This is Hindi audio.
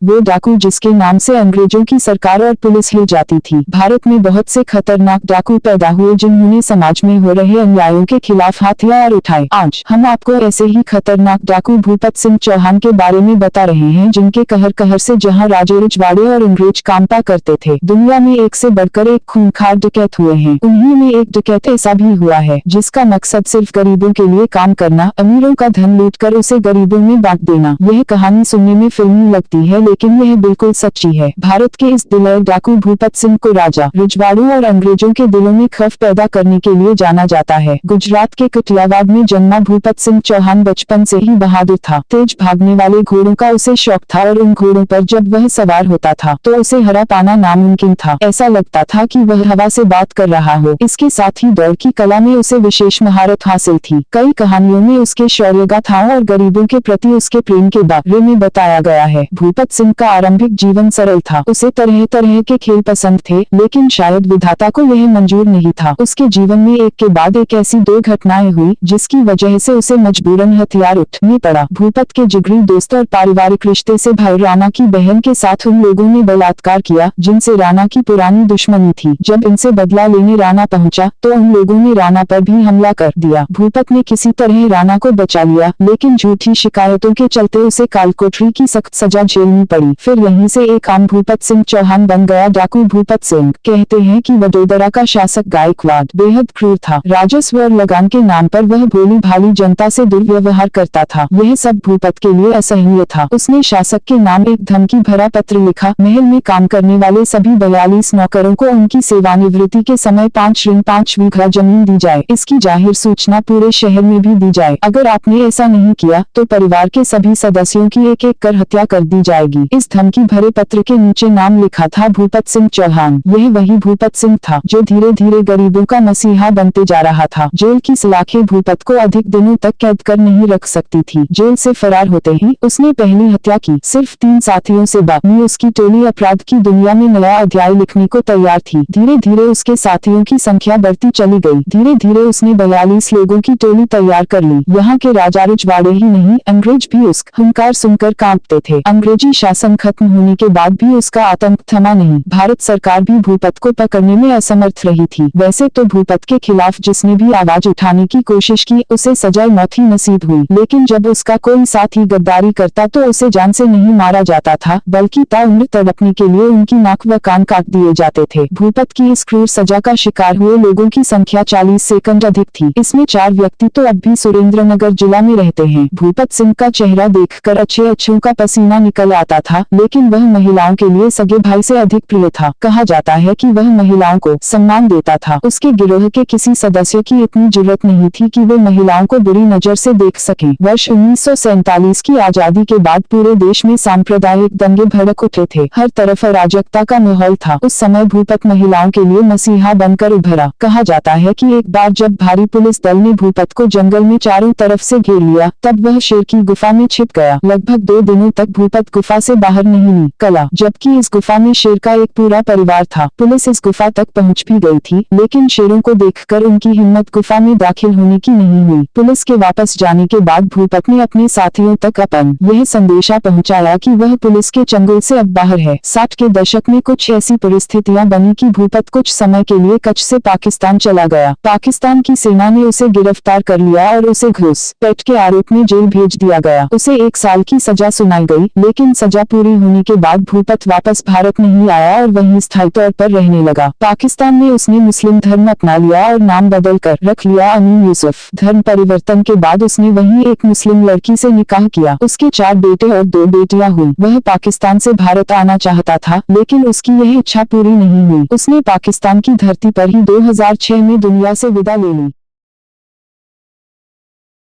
वो डाकू जिसके नाम से अंग्रेजों की सरकार और पुलिस ले जाती थी। भारत में बहुत से खतरनाक डाकू पैदा हुए जिन्होंने समाज में हो रहे अन्यायों के खिलाफ हथियार उठाए। आज हम आपको ऐसे ही खतरनाक डाकू भूपत सिंह चौहान के बारे में बता रहे हैं, जिनके कहर कहर से जहां राजे रजवाड़े और अंग्रेज कांपा करते थे, दुनिया में एक से बढ़कर एक खूंखार डकैत हुए हैं। उन्हीं में एक डकैत ऐसा भी हुआ है जिसका मकसद सिर्फ गरीबों के लिए काम करना, अमीरों का धन लूटकर उसे गरीबों में बांट देना। यह कहानी सुनने में फिल्मी लगती है, लेकिन यह बिल्कुल सच्ची है। भारत के इस दिलेर डाकू भूपत सिंह को राजा रजवाड़ों और अंग्रेजों के दिलों में खौफ पैदा करने के लिए जाना जाता है। गुजरात के कटियावाड़ में जन्मा भूपत सिंह चौहान बचपन से ही बहादुर था। तेज भागने वाले घोड़ों का उसे शौक था और उन घोड़ों पर जब वह सवार होता था तो उसे हरा पाना नामुमकिन था। ऐसा लगता था कि वह हवा से बात कर रहा हो। इसके साथ ही दौड़ की कला में उसे विशेष महारत हासिल थी। कई कहानियों में उसके शौर्य गाथाओं और गरीबों के प्रति उसके प्रेम के बारे में बताया गया है। भूपत सिंह का आरंभिक जीवन सरल था। उसे तरह तरह के खेल पसंद थे, लेकिन शायद विधाता को यह मंजूर नहीं था। उसके जीवन में एक के बाद एक ऐसी दो घटनाएं हुई जिसकी वजह से उसे मजबूरन हथियार उठाने पड़ा। भूपत के जिगरी दोस्त और पारिवारिक रिश्ते से भाई राणा की बहन के साथ उन लोगों ने बलात्कार किया जिनसे राणा की पुरानी दुश्मनी थी। जब इनसे बदला लेने राणा पहुंचा तो उन लोगों ने राणा पर भी हमला कर दिया। भूपत ने किसी तरह राणा को बचा लिया, लेकिन झूठी शिकायतों के चलते उसे कालकोठरी की सख्त सजा झेलनी पड़ी। फिर यहीं से एक आम भूपत सिंह चौहान बन गया डाकू भूपत सिंह। कहते हैं कि वडोदरा का शासक गायकवाड़ बेहद क्रूर था। राजस्व और लगान के नाम पर वह भोली भाली जनता से दुर्व्यवहार करता था। यह सब भूपत के लिए असहनीय था। उसने शासक के नाम एक धमकी भरा पत्र लिखा। महल में काम करने वाले सभी 42 नौकरों को उनकी सेवानिवृत्ति के समय 5 बीघा जमीन दी जाए। इसकी जाहिर सूचना पूरे शहर में भी दी जाए। अगर आपने ऐसा नहीं किया तो परिवार के सभी सदस्यों की एक एक कर हत्या कर दी जाएगी। इस धमकी भरे पत्र के नीचे नाम लिखा था भूपत सिंह चौहान। यह वही भूपत सिंह था जो धीरे धीरे गरीबों का मसीहा बनते जा रहा था। जेल की सलाखें भूपत को अधिक दिनों तक कैद कर नहीं रख सकती थी। जेल से फरार होते ही उसने पहली हत्या की। सिर्फ 3 साथियों से बाकी उसकी टोली अपराध की दुनिया में नया अध्याय लिखने को तैयार थी। धीरे धीरे उसके साथियों की संख्या बढ़ती चली गई। धीरे धीरे उसने 42 लोगों की टोली तैयार कर ली। यहाँ के राजा रजवाड़े ही नहीं, अंग्रेज भी उसका हुंकार सुनकर कांपते थे। अंग्रेजी शासन खत्म होने के बाद भी उसका आतंक थमा नहीं। भारत सरकार भी भूपत को पकड़ने में असमर्थ रही थी। वैसे तो भूपत के खिलाफ जिसने भी आवाज उठाने की कोशिश की उसे सजा मौत ही नसीब हुई, लेकिन जब उसका कोई साथी गद्दारी करता तो उसे जान से नहीं मारा जाता था, बल्कि ताउम्र तड़पने के लिए उनकी नाक व कान काट दिए जाते थे। भूपत की इस क्रूर सजा का शिकार हुए लोगों की संख्या 40 से कम अधिक थी। इसमें 4 व्यक्ति तो अब भी सुरेंद्रनगर जिला में रहते हैं। भूपत सिंह का चेहरा देखकर अच्छों का पसीना निकल आता था, लेकिन वह महिलाओं के लिए सगे भाई से अधिक प्रिय था। कहा जाता है कि वह महिलाओं को सम्मान देता था। उसके गिरोह के किसी सदस्य की इतनी जुर्रत नहीं थी कि वे महिलाओं को बुरी नजर से देख सकें। वर्ष 1947 की आजादी के बाद पूरे देश में सांप्रदायिक दंगे भड़क उठे थे। हर तरफ अराजकता का माहौल था। उस समय भूपत महिलाओं के लिए मसीहा बनकर उभरा। कहा जाता है कि एक बार जब भारी पुलिस दल ने भूपत को जंगल में चारों तरफ से घेर लिया, तब वह शेर की गुफा में छिप गया। लगभग 2 दिनों तक भूपत गुफा से बाहर नहीं निकला, जबकि इस गुफा में शेर का एक पूरा परिवार था। पुलिस इस गुफा तक पहुंच भी गई थी, लेकिन शेरों को देखकर उनकी हिम्मत गुफा में दाखिल होने की नहीं हुई। पुलिस के वापस जाने के बाद भूपत ने अपने साथियों तक यह संदेशा पहुंचाया कि वह पुलिस के चंगुल से अब बाहर है। 60 के दशक में कुछ ऐसी परिस्थितियां बनी कि भूपत कुछ समय के लिए कच्छ से पाकिस्तान चला गया। पाकिस्तान की सेना ने उसे गिरफ्तार कर लिया और उसे घूसपैठ के आरोप में जेल भेज दिया गया। उसे 1 साल की सजा सुनाई गई, लेकिन सजा पूरी होने के बाद भूपत वापस भारत नहीं आया और वहीं स्थायी तौर पर रहने लगा। पाकिस्तान में उसने मुस्लिम धर्म अपना लिया और नाम बदल कर रख लिया अमीन यूसुफ। धर्म परिवर्तन के बाद उसने वहीं एक मुस्लिम लड़की से निकाह किया। उसके 4 बेटे और 2 बेटियां हुई। वह पाकिस्तान से भारत आना चाहता था, लेकिन उसकी यह इच्छा पूरी नहीं हुई। उसने पाकिस्तान की धरती पर ही 2006 में दुनिया से विदा ले ली।